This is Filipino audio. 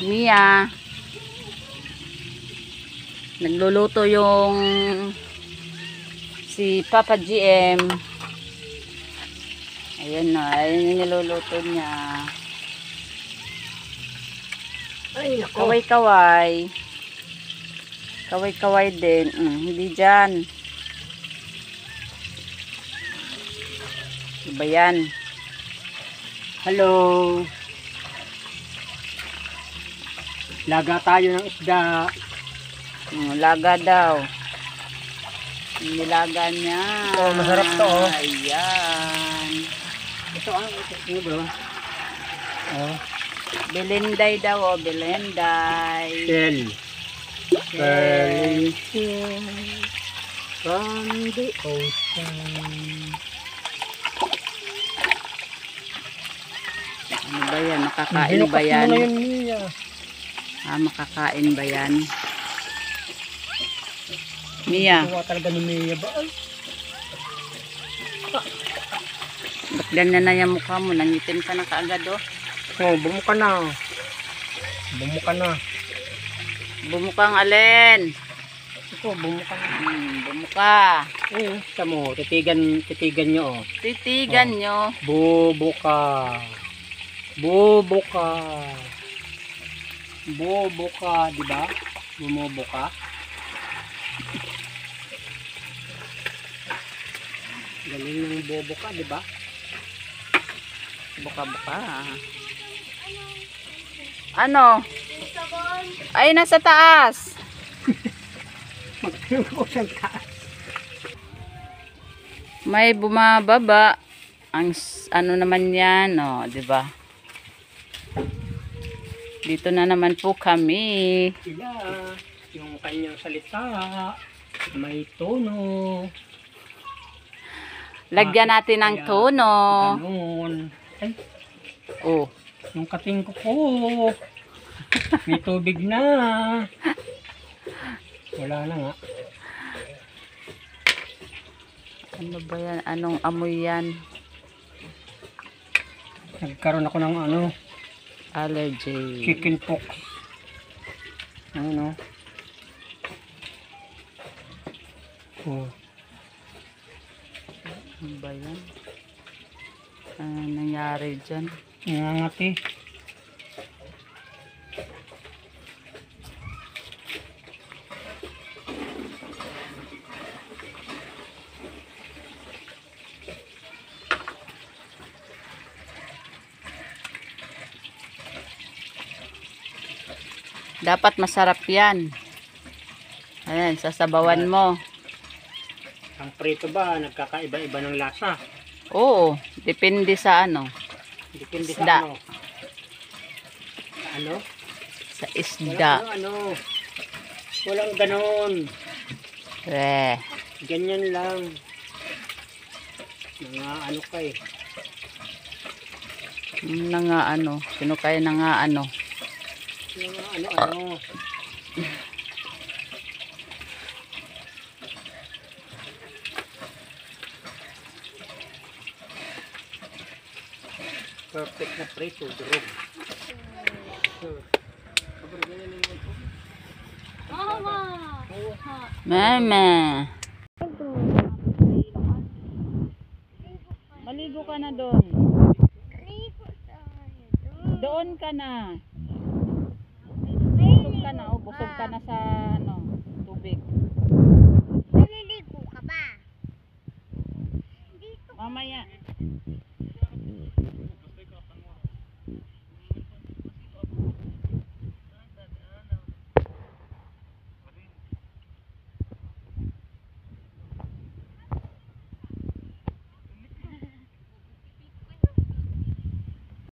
Mia. Nagluluto yung si Papa GM. Ayan na, ayun yung niluluto niya. Ay, nako. Kaway-kaway. Kaway-kaway din. Hindi dyan. Iba yan. Hello. Laga tayo ng isda. Laga daw. Nilaga niya. Oh, masarap to, oh. Ayan. Ito ang ito bro. Oh, Belenday daw, oh. Belenday. shell. Shell. From the ocean. Ano ba yan? Makakain ba yan? Mo na yun, Mia. Makakain ba yan? Mia. Tuwa talaga ni Mia ba? Ay, Ba't ganyan na yung mukha mo? Nangitim ka na kaagad, oh. oh, bumuka na. Bumuka na. Bumukang alin? Ito, bumuka na. Bumuka. Sa mo, titigan nyo, oh. Titigan nyo. Bubuka. Bubuka. Bubuka, di ba? Bumubuka. Galing ng bubuka, di ba? Buka-buka. Ano? Ay, nasa taas. Magtulog sa taas. May bumababa. Ang ano naman yan, oh, di ba? Dito na naman po kami. Sila, yung kanyang salita, may tono. Lagyan natin ng Kaya, tono. Ganun. Ay, Oh, yung kating ko. May tubig na. Wala na nga. ano ba yan? Anong amoy yan? Nagkaroon ako ng ano, Allergy. chicken pox. Ano? Oh. Ano ba yan? Ano nangyari dyan? Nangangati. Dapat masarap yan. Ayan, sasabawan mo. Ang prito ba, nagkakaiba-iba ng lasa? Oo, depende sa ano. Depende Isda. sa ano. Sa ano? Sa isda. Ano? Walang ganon. Eh, Ganyan lang. Mga ano ka eh. na nga ano. Sino kaya na nga ano. Mga ano-ano. Perfect na prito, durog. Mama. Maligo ka na doon. Doon ka na. Busog ka na. O, busog ka na sa ano, tubig.